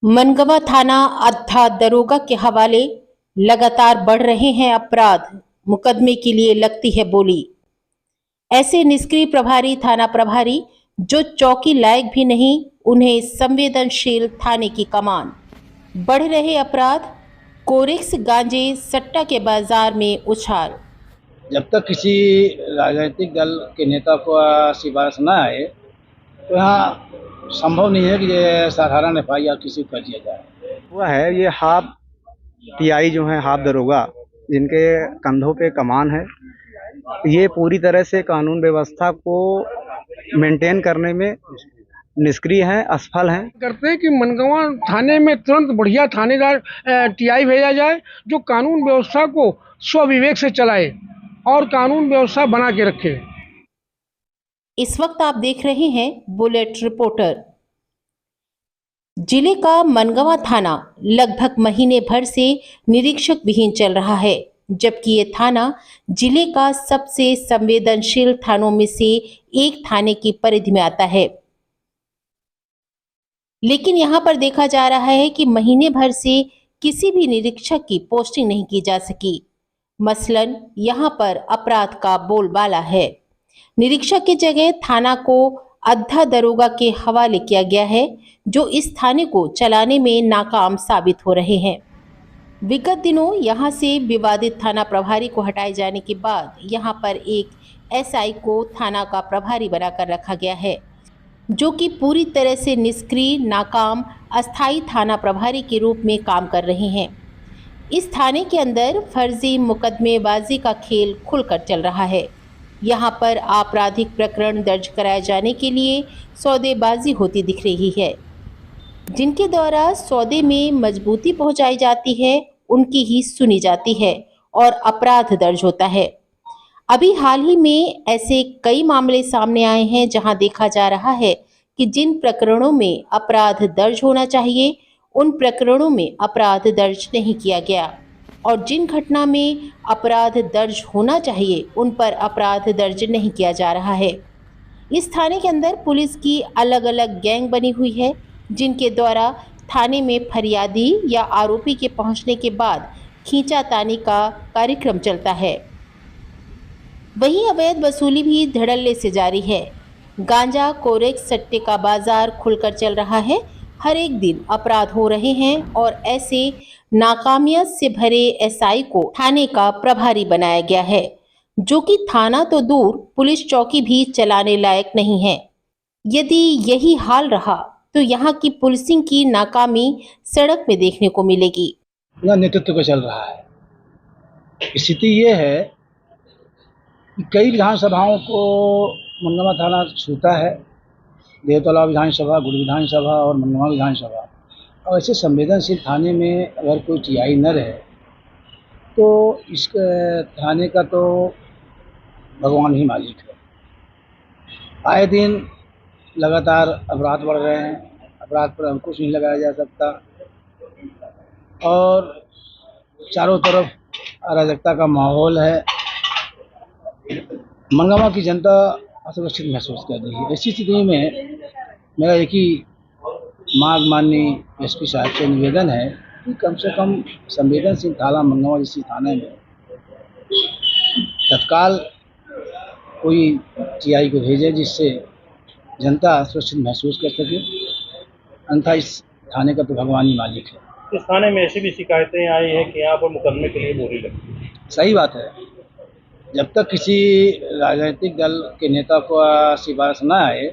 मनगवा थाना अद्धा दरोगा के हवाले। लगातार बढ़ रहे हैं अपराध, मुकदमे के लिए लगती है बोली। ऐसे निष्क्रिय प्रभारी थाना प्रभारी जो चौकी लायक भी नहीं, उन्हें संवेदनशील थाने की कमान। बढ़ रहे अपराध, कोरेक्स गांजे सट्टा के बाजार में उछाल। जब तक किसी राजनीतिक दल के नेता को सिफारिश न आए तो यहाँ संभव नहीं है कि ये साधारण एफआईआर किसी को कर दिया जाए। हुआ है ये हाफ टीआई जो है, हाफ दरोगा जिनके कंधों पे कमान है, ये पूरी तरह से कानून व्यवस्था को मेंटेन करने में निष्क्रिय हैं, असफल हैं। करते हैं कि मनगवा थाने में तुरंत बढ़िया थानेदार टीआई भेजा जाए जो कानून व्यवस्था को स्वविवेक से चलाए और कानून व्यवस्था बना के रखे। इस वक्त आप देख रहे हैं बुलेट रिपोर्टर। जिले का मनगवा थाना लगभग महीने भर से निरीक्षक विहीन चल रहा है, जबकि ये थाना जिले का सबसे संवेदनशील थानों में से एक थाने की परिधि में आता है। लेकिन यहां पर देखा जा रहा है कि महीने भर से किसी भी निरीक्षक की पोस्टिंग नहीं की जा सकी। मसलन यहां पर अपराध का बोलबाला है। निरीक्षक की जगह थाना को अद्धा दरोगा के हवाले किया गया है, जो इस थाने को चलाने में नाकाम साबित हो रहे हैं। विगत दिनों यहां से विवादित थाना प्रभारी को हटाए जाने के बाद यहां पर एक एसआई को थाना का प्रभारी बनाकर रखा गया है, जो कि पूरी तरह से निष्क्रिय, नाकाम, अस्थायी थाना प्रभारी के रूप में काम कर रहे हैं। इस थाने के अंदर फर्जी मुकदमेबाजी का खेल खुलकर चल रहा है। यहाँ पर आपराधिक प्रकरण दर्ज कराए जाने के लिए सौदेबाजी होती दिख रही है। जिनके द्वारा सौदे में मजबूती पहुंचाई जाती है, उनकी ही सुनी जाती है और अपराध दर्ज होता है। अभी हाल ही में ऐसे कई मामले सामने आए हैं जहां देखा जा रहा है कि जिन प्रकरणों में अपराध दर्ज होना चाहिए, उन प्रकरणों में अपराध दर्ज नहीं किया गया और जिन घटना में अपराध दर्ज होना चाहिए, उन पर अपराध दर्ज नहीं किया जा रहा है। इस थाने के अंदर पुलिस की अलग अलग गैंग बनी हुई है, जिनके द्वारा थाने में फरियादी या आरोपी के पहुंचने के बाद खींचातानी का कार्यक्रम चलता है। वहीं अवैध वसूली भी धड़ल्ले से जारी है। गांजा, कोरेक्स, सट्टे का बाजार खुलकर चल रहा है। हर एक दिन अपराध हो रहे हैं और ऐसे नाकामियत से भरे एसआई को थाने का प्रभारी बनाया गया है, जो कि थाना तो दूर, पुलिस चौकी भी चलाने लायक नहीं है। यदि यही हाल रहा तो यहाँ की पुलिसिंग की नाकामी सड़क में देखने को मिलेगी। नेतृत्व को चल रहा है। स्थिति ये है कि कई विधानसभाओं को मनगवा थाना छूता है। देवतला विधानसभा, गुड़ विधानसभा और मनगवा विधानसभा। और ऐसे संवेदनशील थाने में अगर कोई टीआई न रहे तो इस थाने का तो भगवान ही मालिक है। आए दिन लगातार अपराध बढ़ रहे हैं, अपराध पर अंकुश नहीं लगाया जा सकता और चारों तरफ अराजकता का माहौल है। मनगवा की जनता असुरक्षित महसूस कर रही है। ऐसी स्थिति में मेरा एक ही माननीय एसपी साहब से निवेदन है कि कम से कम संवेदनशील थाना मनगवा जैसी थाने में तत्काल कोई टीआई को भेजे, जिससे जनता सुरक्षित महसूस कर सके। अन्यथा इस थाने का तो भगवान ही मालिक है। इस थाने में ऐसी भी शिकायतें आई हैं कि यहाँ पर मुकदमे के लिए बोली लगती है। सही बात है। जब तक किसी राजनीतिक दल के नेता को सिफारिश न आए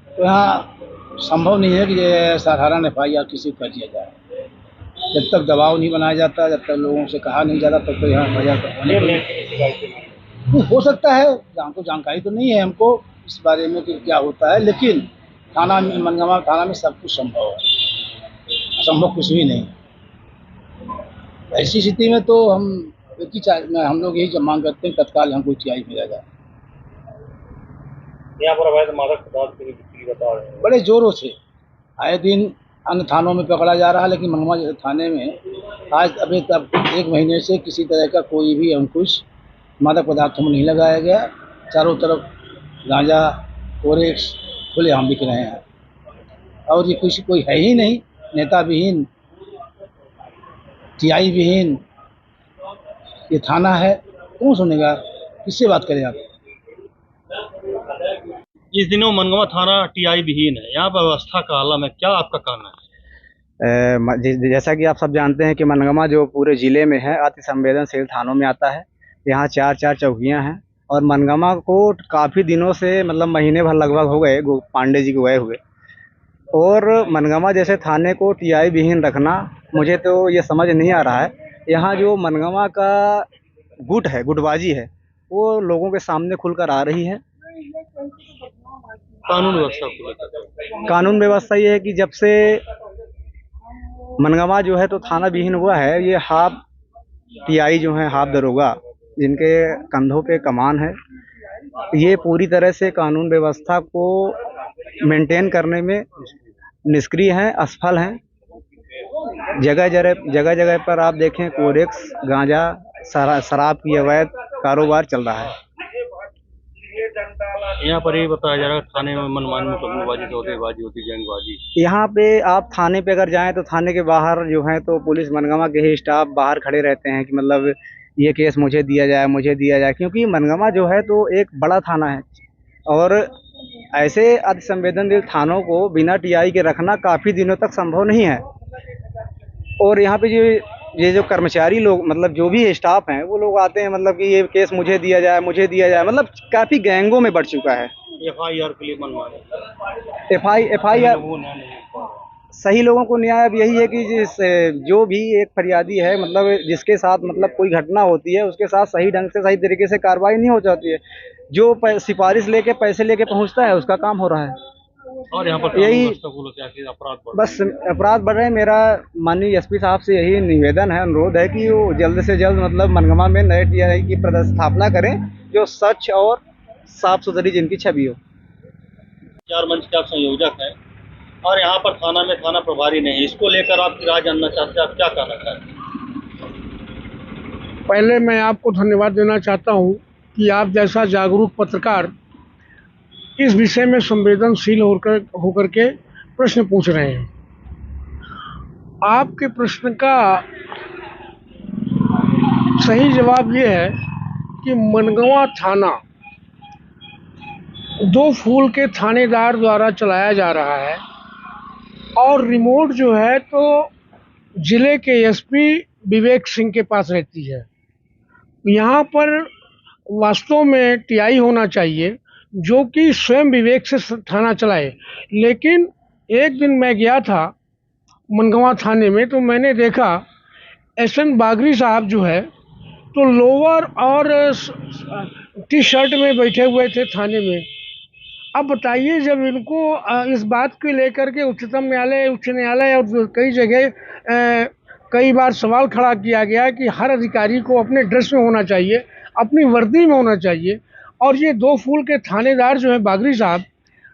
तो यहाँ संभव नहीं है कि ये साधारण एफआईआर किसी को कर दिया जाए। जब तक दबाव नहीं बनाया जाता, जब तक लोगों से कहा नहीं जाता, तब तो यहाँ हो सकता है। हमको जानकारी तो नहीं है हमको इस बारे में कि क्या होता है, लेकिन थाना में, मनगवा थाना में सब कुछ संभव है, असंभव कुछ भी नहीं। ऐसी स्थिति में तो हम लोग यही मांग करते हैं, तत्काल हमको टीआई भेजा जाए। यहाँ पर अवैध मादक पदार्थ की बिक्री बता रहे हैं बड़े जोरों से। आए दिन अन्य थानों में पकड़ा जा रहा है, लेकिन मनगवा थाने में आज अभी तक 1 महीने से किसी तरह का कोई भी अंकुश मादक पदार्थों में नहीं लगाया गया। चारों तरफ गांजा, कोरेक्स खुलेआम बिक रहे हैं और ये कोई है ही नहीं नेता विहीन, टीआई विहीन ये थाना है। कौन सुनेगा, किससे बात करें आप? इस दिनों मनगवा थाना टीआई विहीन है, यहाँ पर व्यवस्था का आलम है, क्या आपका कहना है? जैसा कि आप सब जानते हैं कि मनगमा जो पूरे ज़िले में है अति संवेदनशील थानों में आता है। यहाँ 4-4 चौकियाँ हैं और मनगमा को काफ़ी दिनों से मतलब महीने भर लगभग हो गए पांडे जी को गए हुए। और मनगमा जैसे थाने को टीआई विहीन रखना मुझे तो ये समझ नहीं आ रहा है। यहाँ जो मनगमा का गुट है, गुटबाजी है, वो लोगों के सामने खुलकर आ रही है। कानून व्यवस्था को लेकर कानून व्यवस्था ये है कि जब से मनगमा जो है तो थाना विहीन हुआ है, ये हाफ टीआई जो है, हाफ दरोगा जिनके कंधों पे कमान है, ये पूरी तरह से कानून व्यवस्था को मेंटेन करने में निष्क्रिय हैं, असफल हैं। जगह जगह पर आप देखें कोरेक्स, गांजा, शराब की अवैध कारोबार चल रहा है। यहाँ पर ये बताया जा रहा है थाने में मनमानी, मुकदमेबाजी, सौदेबाजी होती, जंगबाजी। यहाँ पे आप थाने पे अगर जाएं तो थाने के बाहर जो है तो पुलिस मनगमा के ही स्टाफ बाहर खड़े रहते हैं कि मतलब ये केस मुझे दिया जाए, मुझे दिया जाए, क्योंकि मनगमा जो है तो एक बड़ा थाना है और ऐसे अति संवेदनशील थानों को बिना टीआई के रखना काफ़ी दिनों तक संभव नहीं है। और यहाँ पे ये जो कर्मचारी लोग मतलब जो भी स्टाफ हैं वो लोग आते हैं मतलब कि ये केस मुझे दिया जाए, मुझे दिया जाए, मतलब काफ़ी गैंगों में बढ़ चुका है। एफआईआर के लिए मनमानी, एफआईआर लोगों ने नहीं पा सही लोगों को न्याय अब यही है कि जो भी एक फरियादी है मतलब जिसके साथ मतलब कोई घटना होती है उसके साथ सही ढंग से सही तरीके से कार्रवाई नहीं हो जाती है। जो सिफारिश लेके पैसे लेके पहुंचता है उसका काम हो रहा है। और यहाँ पर यही अपराध बढ़ बस अपराध बढ़ रहे हैं। मेरा माननीय एसपी साहब से यही निवेदन है, अनुरोध है कि वो जल्द से जल्द मतलब मनगमा में नए टीआई की प्रतिस्थापना करें जो स्वच्छ और साफ सुथरी जिनकी छवि हो। चार मंच के आप संयोजक हैं और यहाँ पर थाना में थाना प्रभारी नहीं, इसको लेकर आपकी राय जानना चाहते हैं, आप क्या कहना चाहते हैं? पहले मैं आपको धन्यवाद देना चाहता हूँ कि आप जैसा जागरूक पत्रकार इस विषय में संवेदनशील होकर के प्रश्न पूछ रहे हैं। आपके प्रश्न का सही जवाब ये है कि मनगवा थाना दो फूल के थानेदार द्वारा चलाया जा रहा है और रिमोट जो है तो जिले के एसपी विवेक सिंह के पास रहती है। यहाँ पर वास्तव में टीआई होना चाहिए जो कि स्वयं विवेक से थाना चलाए। लेकिन एक दिन मैं गया था मनगवा थाने में तो मैंने देखा एसएन बागरी साहब जो है तो लोअर और टी शर्ट में बैठे हुए थे थाने में। अब बताइए, जब इनको इस बात को लेकर के उच्चतम न्यायालय, उच्च न्यायालय और कई जगह कई बार सवाल खड़ा किया गया कि हर अधिकारी को अपने ड्रेस में होना चाहिए, अपनी वर्दी में होना चाहिए, और ये दो फूल के थानेदार जो हैं बागरी साहब,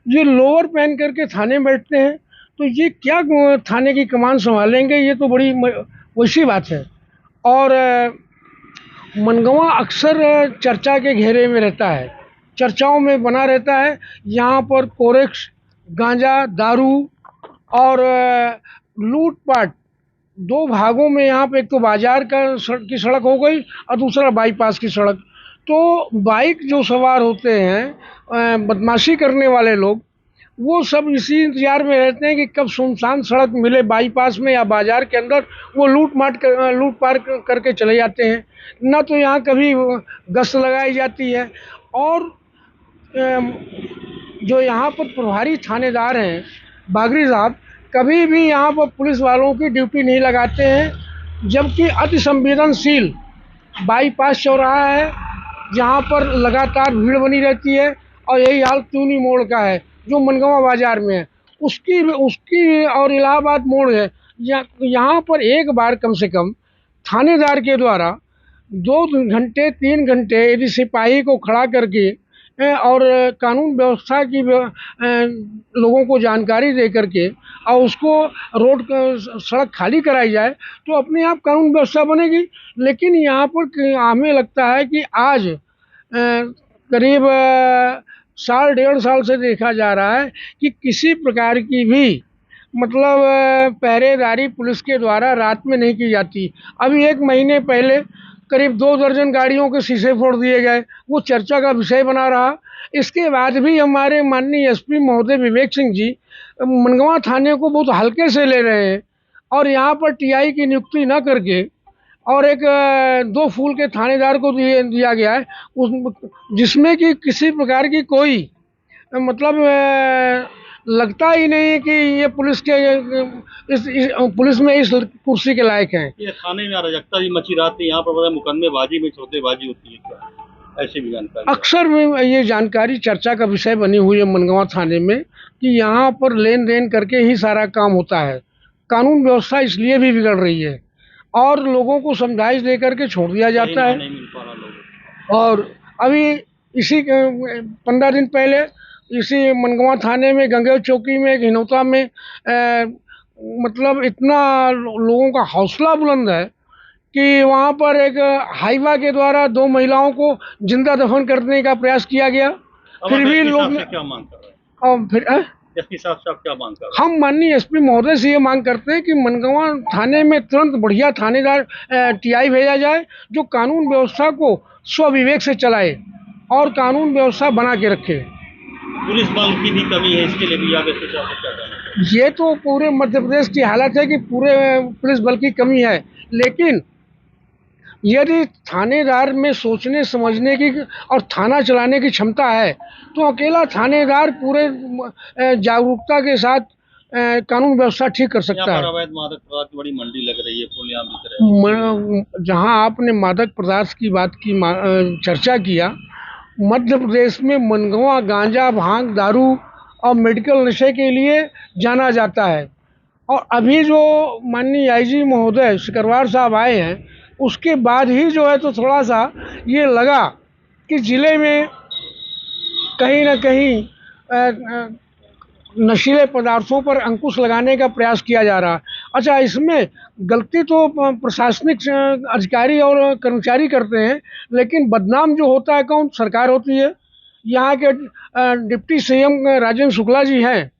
ये लोअर पहन करके थाने में बैठते हैं तो ये क्या थाने की कमान संभालेंगे? ये तो बड़ी वैसी बात है। और मनगवा अक्सर चर्चा के घेरे में रहता है, चर्चाओं में बना रहता है। यहाँ पर कोरेक्स, गांजा, दारू और लूटपाट दो भागों में, यहाँ पे एक तो बाजार की सड़क हो गई और दूसरा बाईपास की सड़क। तो बाइक जो सवार होते हैं बदमाशी करने वाले लोग, वो सब इसी इंतजार में रहते हैं कि कब सुनसान सड़क मिले बाईपास में या बाजार के अंदर, वो लूटपाट करके चले जाते हैं। ना तो यहाँ कभी गश्त लगाई जाती है। और जो यहाँ पर प्रभारी थानेदार हैं बागरी साहब, कभी भी यहाँ पर पुलिस वालों की ड्यूटी नहीं लगाते हैं, जबकि अति संवेदनशील बाईपास चौराहा है जहाँ पर लगातार भीड़ बनी रहती है। और यही हाल त्यूनी मोड़ का है जो मनगवा बाजार में है, उसकी और इलाहाबाद मोड़ है। यहाँ पर एक बार कम से कम थानेदार के द्वारा 2 घंटे 3 घंटे यदि सिपाही को खड़ा करके और कानून व्यवस्था की लोगों को जानकारी दे करके और उसको रोड सड़क खाली कराई जाए तो अपने आप कानून व्यवस्था बनेगी। लेकिन यहाँ पर हमें लगता है कि आज करीब साल 1.5 साल से देखा जा रहा है कि किसी प्रकार की भी मतलब पहरेदारी पुलिस के द्वारा रात में नहीं की जाती। अभी 1 महीने पहले करीब 2 दर्जन गाड़ियों के शीशे फोड़ दिए गए, वो चर्चा का विषय बना रहा। इसके बाद भी हमारे माननीय एसपी महोदय विवेक सिंह जी मनगवा थाने को बहुत हल्के से ले रहे हैं और यहाँ पर टीआई की नियुक्ति न करके और एक 2 फूल के थानेदार को दिया गया है, उस जिसमें कि किसी प्रकार की कोई मतलब लगता ही नहीं कि ये पुलिस के पुलिस में इस कुर्सी के लायक हैं। ये थाने में अराजकता भी मची रहती है, यहाँ पर मुकदमेबाजी में सौदेबाजी होती है क्या? ऐसी भी जानकारी अक्सर में ये जानकारी चर्चा का विषय बनी हुई है मनगवा थाने में कि यहाँ पर लेन देन करके ही सारा काम होता है। कानून व्यवस्था इसलिए भी बिगड़ रही है और लोगों को समझाइश दे करके छोड़ दिया जाता है। नहीं मिल पा रहा लोगों और अभी इसी 15 दिन पहले इसी मनगवा थाने में गंगेव चौकी में हिनौता में मतलब इतना लोगों का हौसला बुलंद है कि वहाँ पर एक हाइवा के द्वारा 2 महिलाओं को जिंदा दफन करने का प्रयास किया गया। फिर भी लोग क्या मांग कर रहे हैं? और फिर एसपी साहब क्या मांग कर रहे हैं? हम माननीय एसपी महोदय से ये मांग करते हैं कि मनगवा थाने में तुरंत बढ़िया थानेदार टीआई भेजा जाए जो कानून व्यवस्था को स्वविवेक से चलाए और कानून व्यवस्था बना के रखे। पुलिस बल की भी कमी है, इसके लिए भी आप एसपी साहब क्या कहना चाहते हैं? ये तो पूरे मध्य प्रदेश की हालत है कि पूरे पुलिस बल की कमी है, लेकिन यदि थानेदार में सोचने समझने की और थाना चलाने की क्षमता है तो अकेला थानेदार पूरे जागरूकता के साथ कानून व्यवस्था ठीक कर सकता है। अवैध मादक पदार्थ की बड़ी मंडी लग रही है पूर्णिया में। जहां आपने मादक पदार्थ की बात की चर्चा किया, मध्य प्रदेश में मनगवा गांजा, भांग, दारू और मेडिकल नशे के लिए जाना जाता है। और अभी जो माननीय आईजी महोदय सिकरवार साहब आए हैं उसके बाद ही जो है तो थोड़ा सा ये लगा कि ज़िले में कहीं ना कहीं नशीले पदार्थों पर अंकुश लगाने का प्रयास किया जा रहा है। अच्छा, इसमें गलती तो प्रशासनिक अधिकारी और कर्मचारी करते हैं, लेकिन बदनाम जो होता है कौन? सरकार होती है। यहाँ के डिप्टी सीएम राजेंद्र शुक्ला जी हैं,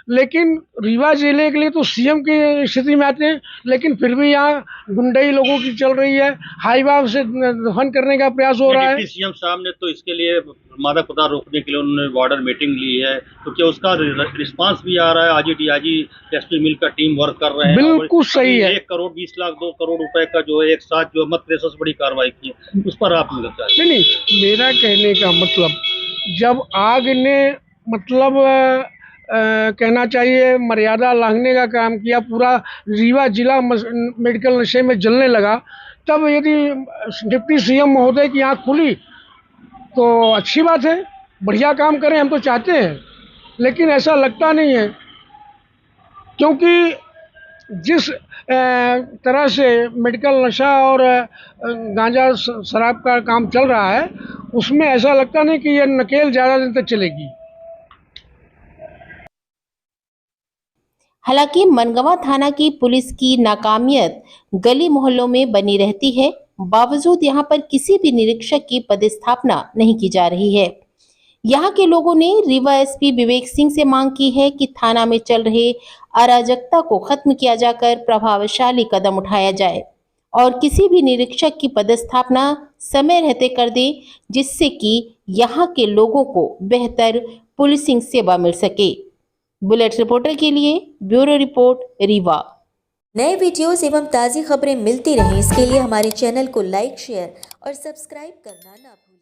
लेकिन रीवा जिले के लिए तो सीएम की स्थिति में आते हैं, लेकिन फिर भी यहाँ गुंडई लोगों की चल रही है, हाईवा से दफन करने का प्रयास हो रहा है। डिप्टी सीएम साहब ने तो इसके लिए मादक पदार्थ रोकने के लिए उन्होंने बॉर्डर मीटिंग ली है, तो क्या उसका रिस्पांस भी आ रहा है? आज डीआईजी एसपी मिलकर टीम वर्क कर रहे हैं। बिल्कुल सही है। 1 करोड़ 20 लाख 2 करोड़ रुपए का जो है एक साथ जो मत प्रेस बड़ी कार्रवाई की है, उस पर आप लगता है? नहीं, मेरा कहने का मतलब जब आग ने मतलब कहना चाहिए मर्यादा लांघने का काम किया, पूरा रीवा जिला मेडिकल नशे में जलने लगा, तब यदि डिप्टी सीएम महोदय की आँख खुली तो अच्छी बात है, बढ़िया काम करें, हम तो चाहते हैं। लेकिन ऐसा लगता नहीं है, क्योंकि जिस तरह से मेडिकल नशा और गांजा शराब का काम चल रहा है उसमें ऐसा लगता नहीं कि ये नकेल ज़्यादा दिन तक चलेगी। हालांकि मनगवा थाना की पुलिस की नाकामियत गली मोहल्लों में बनी रहती है, बावजूद यहां पर किसी भी निरीक्षक की पदस्थापना नहीं की जा रही है। यहां के लोगों ने रीवा एसपी विवेक सिंह से मांग की है कि थाना में चल रहे अराजकता को खत्म किया जाकर प्रभावशाली कदम उठाया जाए और किसी भी निरीक्षक की पदस्थापना समय रहते कर दे, जिससे कि यहां के लोगों को बेहतर पुलिसिंग सेवा मिल सके। बुलेट रिपोर्टर के लिए ब्यूरो रिपोर्ट, रीवा। नए वीडियोस एवं ताज़ी खबरें मिलती रहें, इसके लिए हमारे चैनल को लाइक, शेयर और सब्सक्राइब करना ना भूलें।